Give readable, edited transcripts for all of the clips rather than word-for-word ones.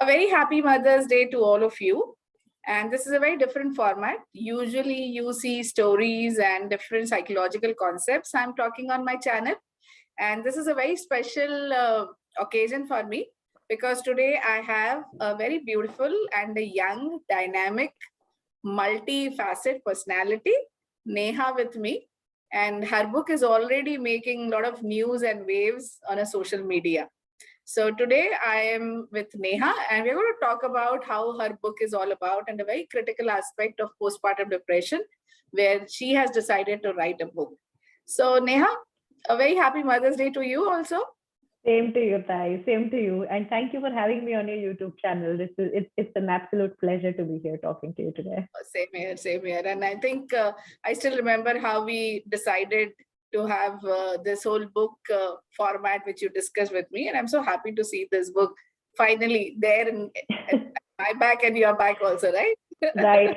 A very happy Mother's Day to all of you. And this is a very different format. Usually, you see stories and different psychological concepts I'm talking on my channel. And this is a very special occasion for me because today I have a very beautiful and a young, dynamic, multifaceted personality, Neha, with me. And her book is already making a lot of news and waves on a social media. So today I am with Neha and we're going to talk about how her book is all about and a very critical aspect of postpartum depression where she has decided to write a book. So Neha, a very happy Mother's Day to you also. Same to you, Tai. Same to you. And thank you for having me on your YouTube channel. It's an absolute pleasure to be here talking to you today. Same here, same here. And I think I still remember how we decided to have this whole book format which you discussed with me. And I'm so happy to see this book finally there in my back and your back also, right? Right.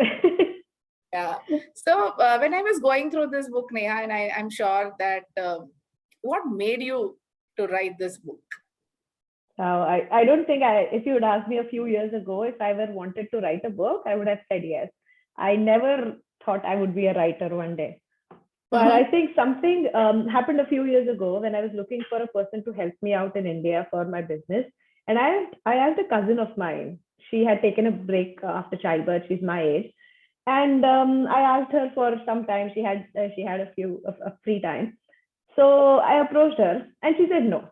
Yeah. So when I was going through this book, Neha, and I'm sure that what made you to write this book? I don't think if you would ask me a few years ago, if I ever wanted to write a book, I would have said yes. I never thought I would be a writer one day. But I think something happened a few years ago when I was looking for a person to help me out in India for my business. And I asked a cousin of mine. She had taken a break after childbirth. She's my age. And I asked her for some time. She had a few of free time. So I approached her and she said no.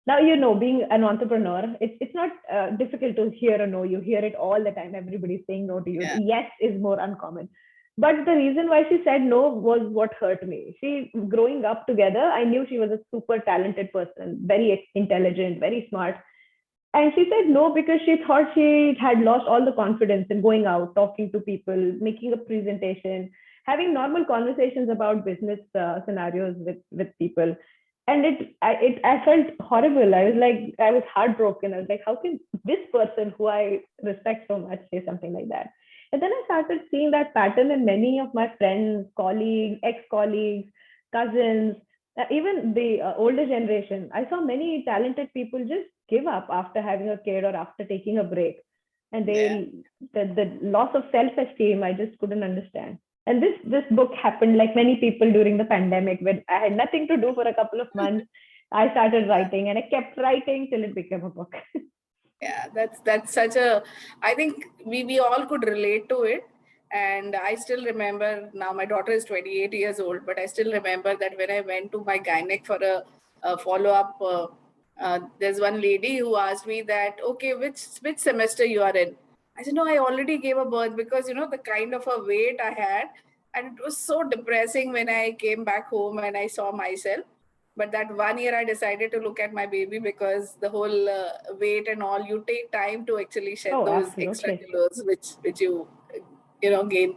Now, being an entrepreneur, it's not difficult to hear a no. You hear it all the time. Everybody's saying no to you. Yeah. Yes is more uncommon. But the reason why she said no was what hurt me. Growing up together, I knew she was a super talented person, very intelligent, very smart. And she said no because she thought she had lost all the confidence in going out, talking to people, making a presentation, having normal conversations about business scenarios with people. And I felt horrible. I was heartbroken. I was like, how can this person who I respect so much say something like that? And then I started seeing that pattern in many of my friends, colleagues, ex-colleagues, cousins, even the older generation. I saw many talented people just give up after having a kid or after taking a break. And the loss of self-esteem, I just couldn't understand. And this book happened like many people during the pandemic when I had nothing to do for a couple of months. I started writing and I kept writing till it became a book. Yeah, that's such a, I think we all could relate to it. And I still remember, now my daughter is 28 years old, but I still remember that when I went to my gynec for a follow-up, there's one lady who asked me that, okay, which semester you are in? I said, no, I already gave a birth because, the kind of a weight I had. And it was so depressing when I came back home and I saw myself. But that 1 year I decided to look at my baby because the whole weight and all, you take time to actually shed those absolutely. Extra kilos which you gain.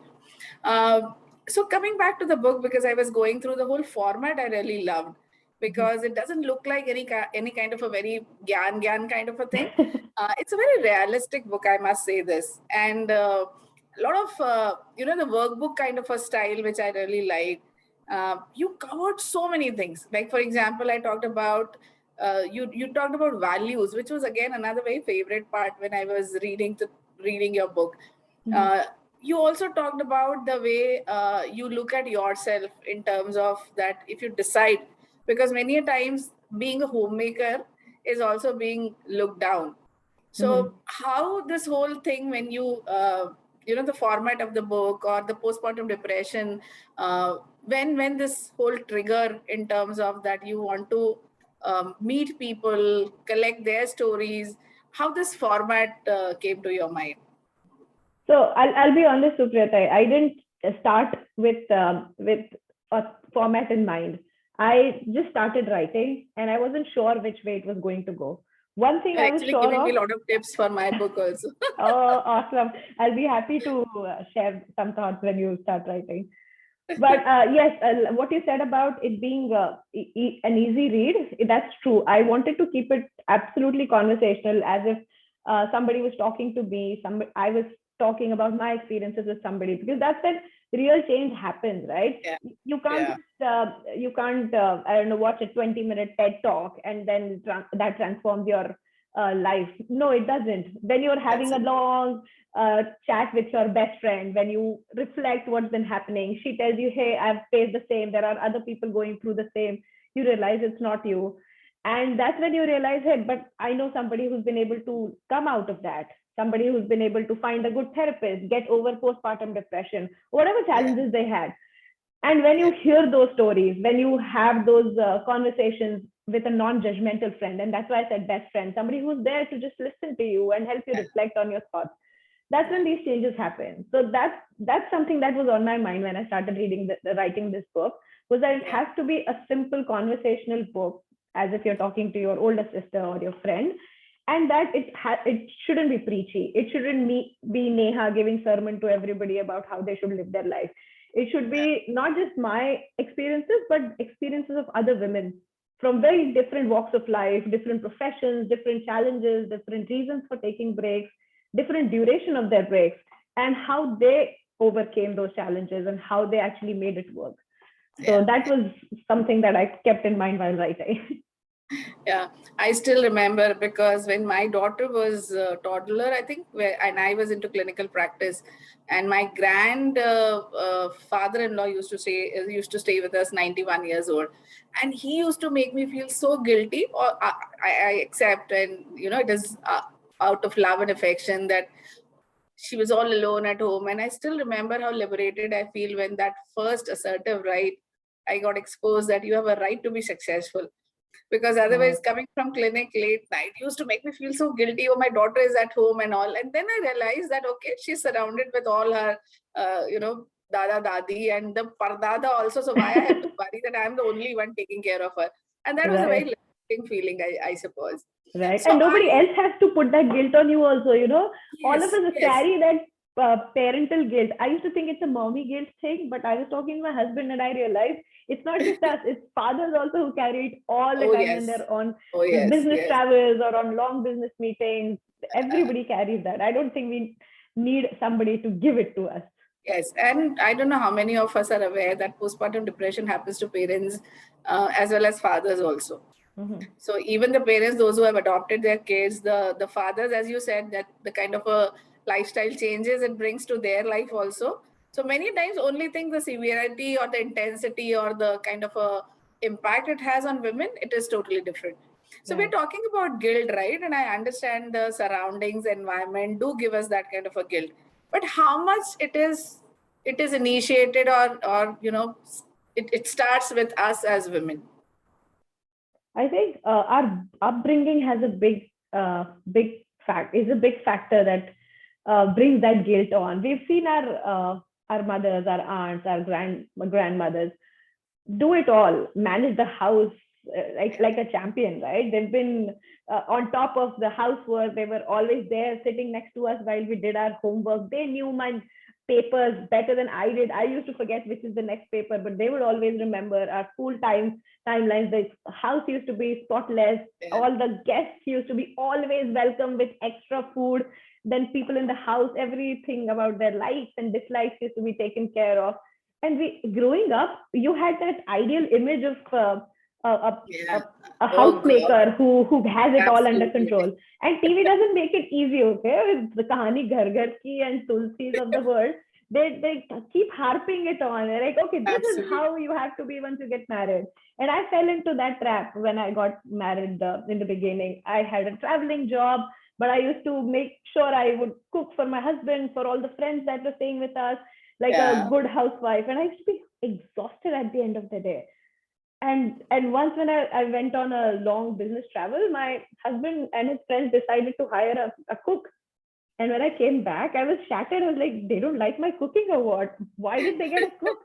So coming back to the book, because I was going through the whole format, I really loved because it doesn't look like any kind of a very gyan kind of a thing. It's a very realistic book, I must say this, and a lot of the workbook kind of a style which I really like. You covered so many things. Like, for example, I talked about you talked about values, which was again another very favorite part when I was reading your book. You also talked about the way you look at yourself in terms of that if you decide, because many a times being a homemaker is also being looked down. So how this whole thing, when you the format of the book or the postpartum depression, when this whole trigger in terms of that you want to meet people, collect their stories, how this format came to your mind? So I'll be honest, Supriya, I didn't start with a format in mind. I just started writing and I wasn't sure which way it was going to go. One thing I was actually sure giving of, me a lot of tips for my book also. Oh, awesome. I'll be happy to share some thoughts when you start writing. But yes, what you said about it being an easy read, that's true. I wanted to keep it absolutely conversational, as if somebody was talking to me. I was talking about my experiences with somebody, because that's when real change happens, right? Yeah. You can't I don't know, watch a 20-minute TED talk and then that transforms your life. No, it doesn't. When you're having a long chat with your best friend, when you reflect what's been happening, she tells you, hey, I've faced the same, there are other people going through the same, you realize it's not you. And that's when you realize, hey, but I know somebody who's been able to come out of that, somebody who's been able to find a good therapist, get over postpartum depression, whatever challenges they had. And when you hear those stories, when you have those conversations with a non-judgmental friend, and that's why I said best friend, somebody who's there to just listen to you and help you reflect on your thoughts, that's when these changes happen. So that's something that was on my mind when I started writing this book, was that it has to be a simple conversational book, as if you're talking to your older sister or your friend, and that it shouldn't be preachy. It shouldn't be Neha giving sermon to everybody about how they should live their life. It should be not just my experiences, but experiences of other women from very different walks of life, different professions, different challenges, different reasons for taking breaks, different duration of their breaks, and how they overcame those challenges and how they actually made it work. So that was something that I kept in mind while writing. Yeah, I still remember, because when my daughter was a toddler, I think, and I was into clinical practice, and my father-in-law used to stay with us, 91 years old, and he used to make me feel so guilty. Or I accept, and it is out of love and affection, that she was all alone at home. And I still remember how liberated I feel when that first assertive right I got exposed, that you have a right to be successful. Because otherwise, coming from clinic late night used to make me feel so guilty. Oh, my daughter is at home and all. And then I realized that, okay, she's surrounded with all her, dada, dadi, and the pardada also. So why I have to worry that I'm the only one taking care of her? And that was a very liberating feeling, I suppose. Right. So and nobody else has to put that guilt on you also, all of us carry that parental guilt. I used to think it's a mommy guilt thing, but I was talking to my husband and I realized it's not just us, it's fathers also who carry it all the time when they're on business travels or on long business meetings. Everybody carries that. I don't think we need somebody to give it to us. Yes, and I don't know how many of us are aware that postpartum depression happens to parents as well as fathers also. Mm-hmm. So even the parents, those who have adopted their kids, the fathers, as you said, that the kind of a lifestyle changes it brings to their life also. So many times only think the severity or the intensity or the kind of a impact it has on women, it is totally different. So we're talking about guilt, right? And I understand the surroundings, environment do give us that kind of a guilt. But how much it is initiated, or it starts with us as women? I think our upbringing has a big factor that brings that guilt on. We've seen our mothers, our aunts, our grandmothers do it all, manage the house like a champion, right? They've been on top of the housework. They were always there sitting next to us while we did our homework. They knew my papers better than I did. I used to forget which is the next paper, but they would always remember our school timelines. The house used to be spotless. All the guests used to be always welcome with extra food. Then people in the house, everything about their likes and dislikes used to be taken care of. And growing up, you had that ideal image of a housemaker who has it all under control. And TV doesn't make it easy, okay? With the Kahani Ghar Ghar Ki and Tulsis of the world, they keep harping it on. They're like, okay, this is how you have to be once you get married. And I fell into that trap when I got married in the beginning. I had a traveling job, but I used to make sure I would cook for my husband, for all the friends that were staying with us, like a good housewife. And I used to be exhausted at the end of the day. And once when I went on a long business travel, my husband and his friends decided to hire a cook. And when I came back, I was shattered. I was like, they don't like my cooking or what? Why did they get a cook?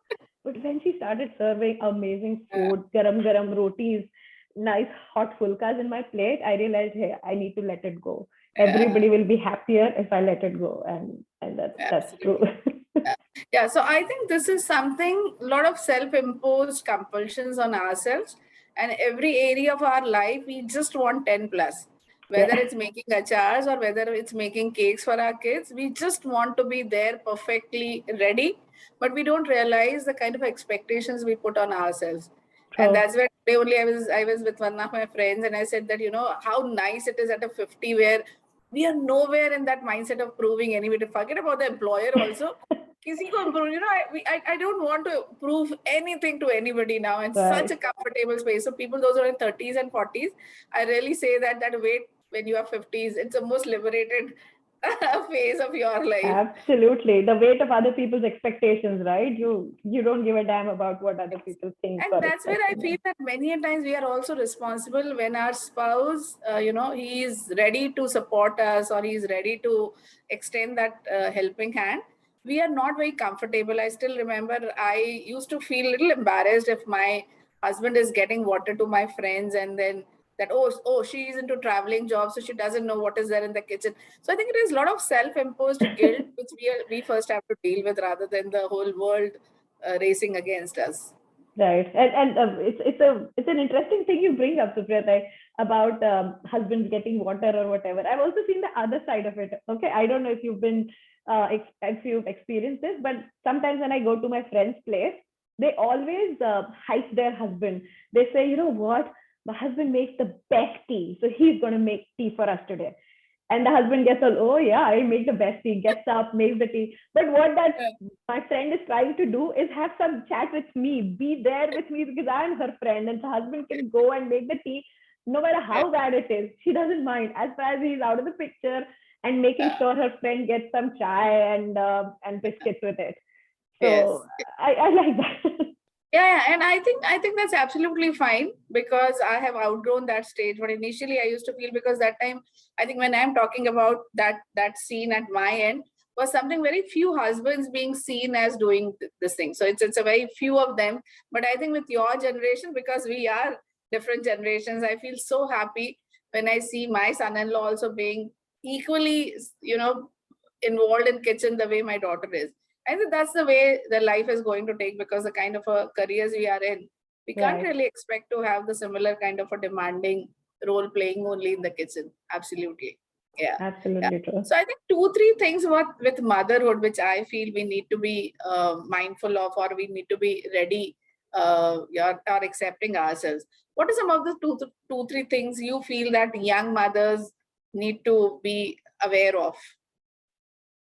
But when she started serving amazing food, garam garam rotis, nice hot fulkas in my plate, I realized, hey, I need to let it go. Everybody will be happier if I let it go. And that's true. Yeah, so I think this is something, a lot of self-imposed compulsions on ourselves, and every area of our life, we just want 10 plus. Whether it's making achars or whether it's making cakes for our kids, we just want to be there perfectly ready, but we don't realize the kind of expectations we put on ourselves. And that's where day only I was with one of my friends, and I said that, how nice it is at a 50 where we are nowhere in that mindset of proving anybody. Forget about the employer also. Kisi ko improve, I don't want to prove anything to anybody now, and such a comfortable space. So people, those who are in 30s and 40s, I really say that wait when you are 50s, it's the most liberated phase of your life. Absolutely. The weight of other people's expectations, right? You don't give a damn about what other people think. And that's where I feel that many a times we are also responsible when our spouse, he is ready to support us, or he is ready to extend that helping hand. We are not very comfortable. I still remember I used to feel a little embarrassed if my husband is getting water to my friends, and then that, oh, she is into traveling jobs, so she doesn't know what is there in the kitchen. So I think it is a lot of self-imposed guilt which we first have to deal with, rather than the whole world racing against us. Right, and it's an interesting thing you bring up, Supriya, like about husbands getting water or whatever. I've also seen the other side of it. Okay, I don't know if you've been if you've experienced this, but sometimes when I go to my friend's place, they always hype their husband. They say, you know what, my husband makes the best tea, so he's going to make tea for us today. And the husband gets all, oh yeah, I make the best tea, gets up, makes the tea. But what that my friend is trying to do is have some chat with me, be there with me because I'm her friend, and the husband can go and make the tea, no matter how bad it is. She doesn't mind as far as he's out of the picture and making sure her friend gets some chai and biscuits with it. So I like that. Yeah, and I think that's absolutely fine, because I have outgrown that stage. But initially I used to feel, because that time, I think when I'm talking about that scene at my end, was something very few husbands being seen as doing this thing. So it's a very few of them. But I think with your generation, because we are different generations, I feel so happy when I see my son-in-law also being equally, involved in kitchen the way my daughter is. I think that's the way the life is going to take, because the kind of a careers we are in, we can't really expect to have the similar kind of a demanding role playing only in the kitchen. Absolutely. Yeah. Absolutely true. So I think 2-3 things with motherhood, which I feel we need to be mindful of, or we need to be ready or accepting ourselves. What are some of the 2-3 things you feel that young mothers need to be aware of?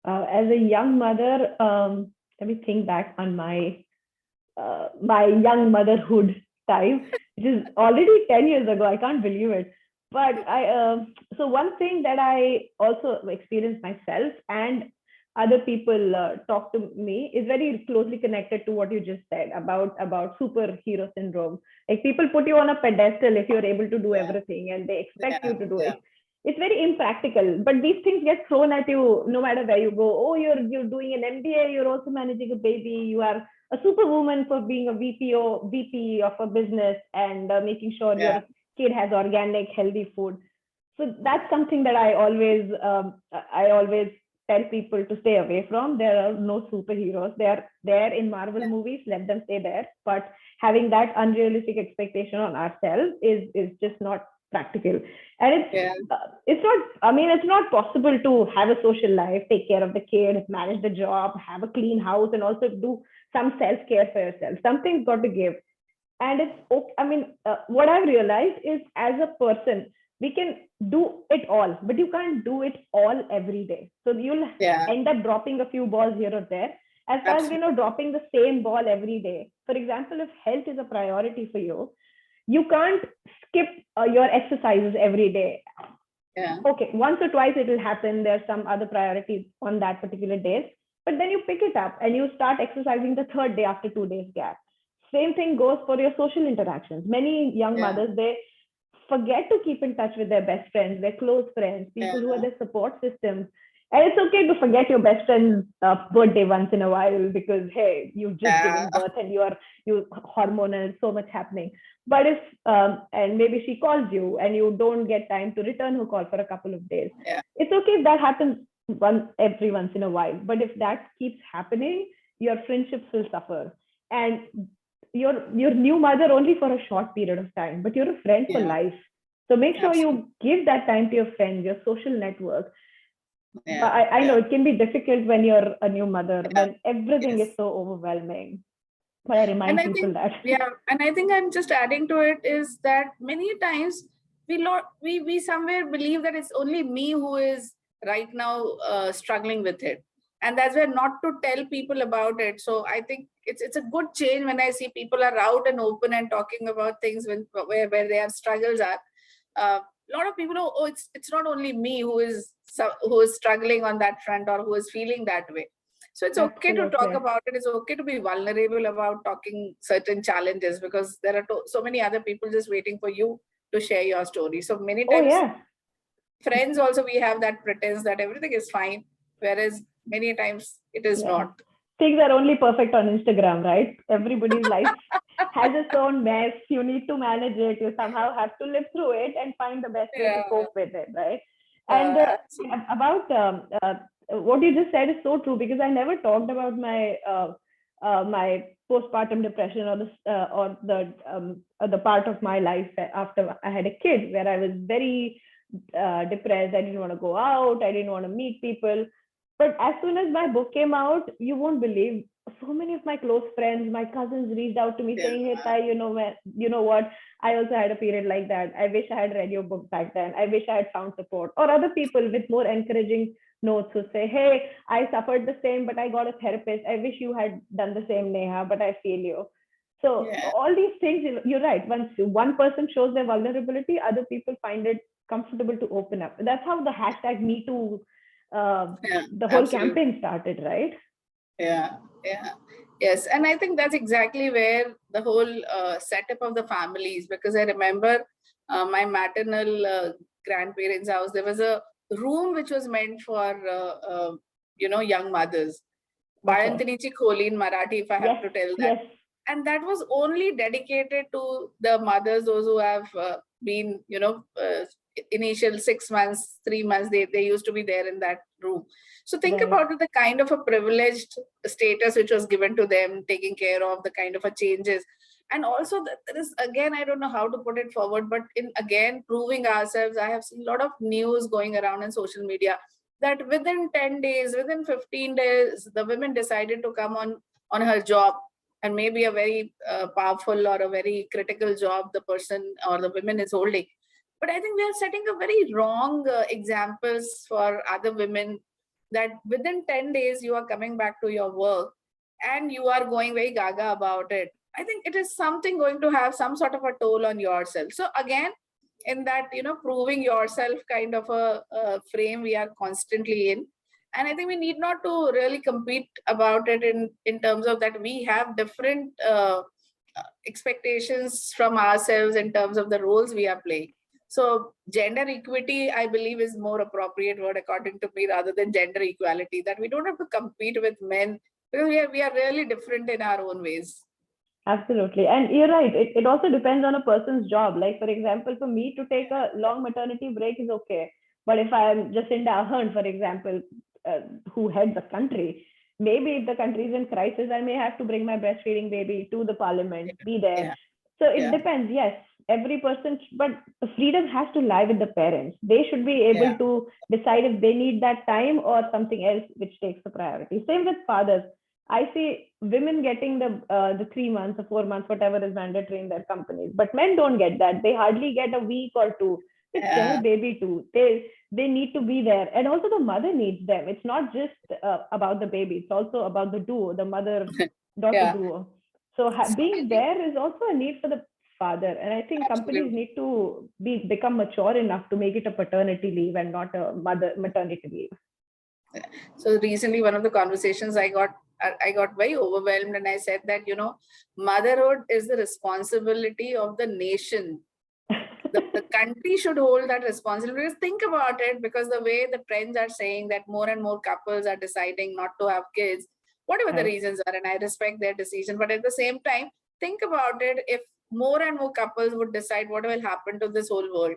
As a young mother, let me think back on my my young motherhood time, which is already 10 years ago. I can't believe it. But so one thing that I also experienced myself and other people talk to me is very closely connected to what you just said about superhero syndrome. Like people put you on a pedestal if you're able to do everything, and they expect you to do it. It's very impractical, but these things get thrown at you no matter where you go. Oh, you're doing an MBA, you're also managing a baby, you are a superwoman for being a VP of a business, and making sure your kid has organic, healthy food. So that's something that I always tell people to stay away from. There are no superheroes. They are there in Marvel movies. Let them stay there. But having that unrealistic expectation on ourselves is just not practical. And it's not. I mean, it's not possible to have a social life, take care of the kid, manage the job, have a clean house, and also do some self-care for yourself. Something's got to give. And it's okay. I mean, what I've realized is, as a person, we can do it all, but you can't do it all every day. So you'll end up dropping a few balls here or there. As far as dropping the same ball every day. For example, if health is a priority for you, you can't skip your exercises every day. Okay, once or twice it will happen. There's some other priorities on that particular day, but then you pick it up and you start exercising the third day after 2 days gap. Same thing goes for your social interactions. Many young mothers, they forget to keep in touch with their best friends, their close friends, people who are their support systems. And it's okay to forget your best friend's birthday once in a while, because hey, you've just given birth and you hormonal, so much happening. But if and maybe she calls you and you don't get time to return her call for a couple of days, it's okay if that happens every once in a while. But if that keeps happening, your friendships will suffer. And you're new mother only for a short period of time, but you're a friend for life. So make sure you give that time to your friends, your social network. I know it can be difficult when you're a new mother, when everything is so overwhelming. But I remind And I people think, that. yeah, and I think I'm just adding to it is that many times we somewhere believe that it's only me who is right now struggling with it, and that's why not to tell people about it. So I think it's a good change when I see people are out and open and talking about things where their struggles are. A lot of people know, oh, it's not only me who is struggling on that front or who is feeling that way. So it's okay to talk Absolutely. about it. It's okay to be vulnerable about talking certain challenges, because there are so many other people just waiting for you to share your story. So many Oh, times, yeah. friends also, we have that pretense that everything is fine, whereas many times it is Yeah. not. Things are only perfect on Instagram, right? Everybody's life has its own mess. You need to manage it. You somehow have to live through it and find the best way to Yeah, cope with it, right? And absolutely. about what you just said is so true, because I never talked about my postpartum depression, or the part of my life after I had a kid, where I was very depressed. I didn't want to go out. I didn't want to meet people. But as soon as my book came out, you won't believe, so many of my close friends, my cousins reached out to me Yeah, saying, "Hey, Tai, you know what? I also had a period like that. I wish I had read your book back then. I wish I had found support." Or other people with more encouraging notes who say, "Hey, I suffered the same, but I got a therapist. I wish you had done the same, Neha, but I feel you." So yeah, all these things, you're right. Once one person shows their vulnerability, other people find it comfortable to open up. That's how the hashtag Me Too, yeah, the whole absolutely. campaign started, right? Yeah, yeah, yes. And I think that's exactly where the whole setup of the families, because I remember my maternal grandparents' house, there was a room which was meant for, young mothers. Okay. Bayantinichi Kholi in Marathi, if I have Yes, to tell that. yes. And that was only dedicated to the mothers, those who have been, initial 6 months, 3 months, they used to be there in that room. So think Right. about it, the kind of a privileged status which was given to them, taking care of the kind of a changes. And also there is, again, I don't know how to put it forward, but in again proving ourselves, I have seen a lot of news going around in social media that within 10 days, within 15 days, the women decided to come on her job, and maybe a very powerful or a very critical job the person or the women is holding. But I think we are setting a very wrong examples for other women, that within 10 days you are coming back to your work and you are going very gaga about it. I think it is something going to have some sort of a toll on yourself. So again, in that, proving yourself kind of a frame we are constantly in. And I think we need not to really compete about it in terms of that we have different expectations from ourselves in terms of the roles we are playing. So gender equity, I believe, is more appropriate word according to me, rather than gender equality, that we don't have to compete with men, because we are really different in our own ways. Absolutely. And you're right. It also depends on a person's job. Like, for example, for me to take a long maternity break is okay. But if I'm Jacinda Ardern, for example, who heads a country, maybe if the country is in crisis, I may have to bring my breastfeeding baby to the parliament, be there. Yeah, So it yeah, depends. Yes, every person, but the freedom has to lie with the parents. They should be yeah, able to decide if they need that time or something else which takes the priority. Same with fathers. I see women getting the 3 months or 4 months, whatever is mandatory in their companies, but men don't get that. They hardly get a week or two. It's their yeah, baby too. They need to be there, and also the mother needs them. It's not just about the baby; it's also about the duo, the mother daughter yeah. duo. So So I being think there is also a need for the father, and I think companies absolutely. need to become mature enough to make it a paternity leave and not a mother maternity leave. So recently, one of the conversations I got very overwhelmed, and I said that, motherhood is the responsibility of the nation. The country should hold that responsibility. Because think about it, because the way the trends are saying that more and more couples are deciding not to have kids, whatever the Right, reasons are, and I respect their decision. But at the same time, think about it, if more and more couples would decide, what will happen to this whole world?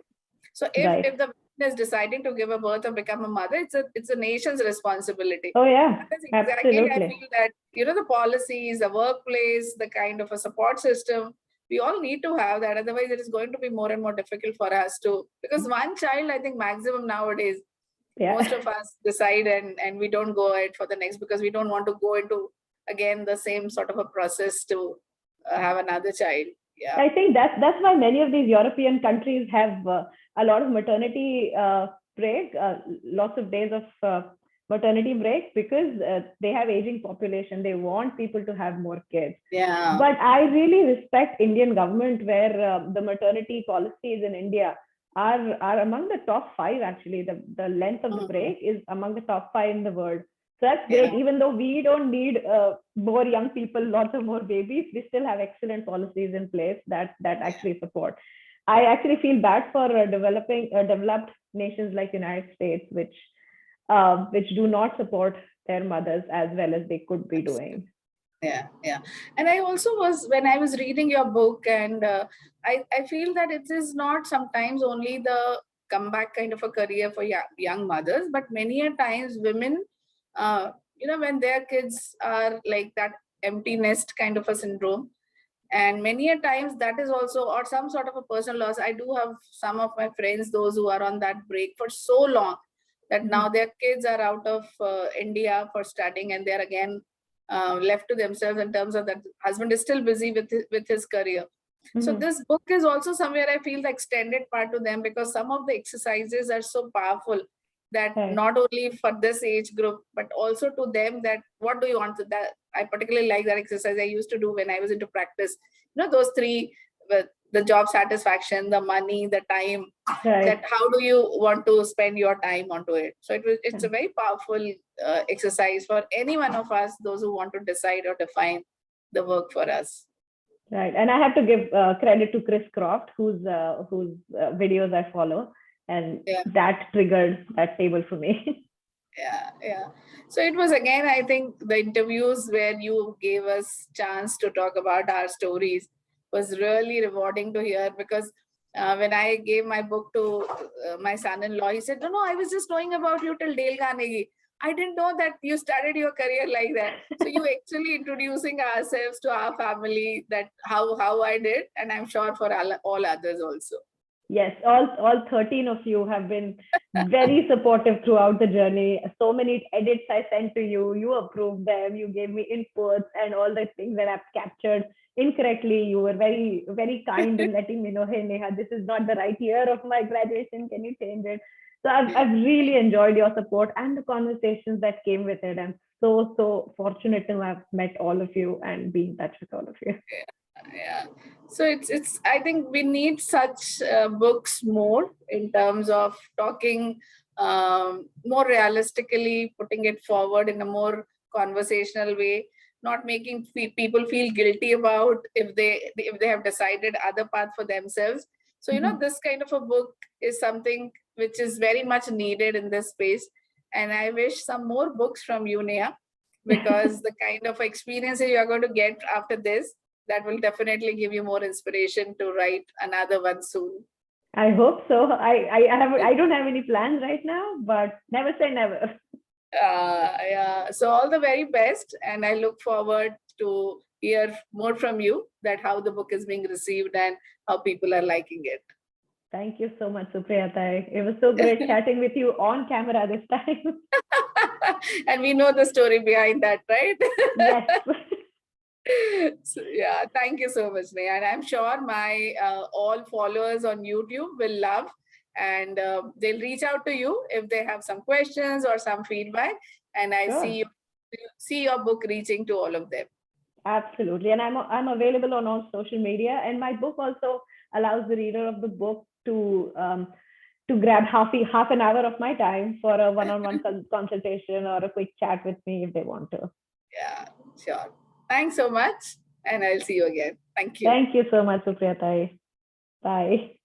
So if right. the woman is deciding to give a birth or become a mother, it's a nation's responsibility. Oh yeah, And that's exactly, I absolutely. feel that, the policies, the workplace, the kind of a support system, we all need to have that. Otherwise, it is going to be more and more difficult for us to, because one child, I think maximum nowadays, Yeah. most of us decide, and we don't go ahead for the next, because we don't want to go into again the same sort of a process to have another child. Yeah. I think that's why many of these European countries have a lot of maternity break, lots of days of maternity break, because they have aging population. They want people to have more kids. Yeah. But I really respect Indian government, where the maternity policies in India are among the top 5. Actually, the length of the break is among the top 5 in the world. So that's great. Yeah. Even though we don't need more young people, lots of more babies, we still have excellent policies in place that actually support. I actually feel bad for developed nations like United States, which do not support their mothers as well as they could be doing. Yeah, yeah. And I also was, when I was reading your book, and I feel that it is not sometimes only the comeback kind of a career for young mothers, but many a times women, when their kids are like that empty nest kind of a syndrome, and many a times that is also, or some sort of a personal loss. I do have some of my friends, those who are on that break for so long, that now their kids are out of India for studying, and they're again left to themselves, in terms of that husband is still busy with his career. So this book is also somewhere, I feel, the extended part to them, because some of the exercises are so powerful that not only for this age group, but also to them, that what do you want to, that I particularly like that exercise I used to do when I was into practice. Those 3, the job satisfaction, the money, the time, that how do you want to spend your time onto it. So it's a very powerful exercise for any one of us, those who want to decide or define the work for us. Right. And I have to give credit to Chris Croft, whose videos I follow, and that triggered that table for me. Yeah. So it was, again, I think the interviews where you gave us chance to talk about our stories was really rewarding to hear, because when I gave my book to my son-in-law, he said, no, I was just knowing about you till Dale Carnegie. I didn't know that you started your career like that. So you actually introducing ourselves to our family, that how I did, and I'm sure for all others also. Yes, all 13 of you have been very supportive throughout the journey. So many edits I sent to you, you approved them, you gave me inputs, and all the things that I've captured incorrectly. You were very, very kind in letting me know, hey, Neha, this is not the right year of my graduation. Can you change it? So I've really enjoyed your support and the conversations that came with it. I'm so fortunate to have met all of you and be in touch with all of you. Yeah. So it's I think we need such books more, in terms of talking more realistically, putting it forward in a more conversational way, not making people feel guilty about if they have decided other path for themselves. So this kind of a book is something which is very much needed in this space, and I wish some more books from you, Neha, because the kind of experiences you are going to get after this, that will definitely give you more inspiration to write another one soon. I hope so. I don't have any plans right now, but never say never. Yeah. So all the very best, and I look forward to hear more from you, that how the book is being received and how people are liking it. Thank you so much, Supriya. It was so great chatting with you on camera this time. And we know the story behind that, right? Yes. So, yeah, thank you so much, Neha. And I'm sure my all followers on YouTube will love, and they'll reach out to you if they have some questions or some feedback. And I see your book reaching to all of them. Absolutely. And I'm available on all social media. And my book also allows the reader of the book to grab half an hour of my time for a one-on-one consultation or a quick chat with me if they want to. Yeah, sure. Thanks so much. And I'll see you again. Thank you. Thank you so much, Supriya. Bye.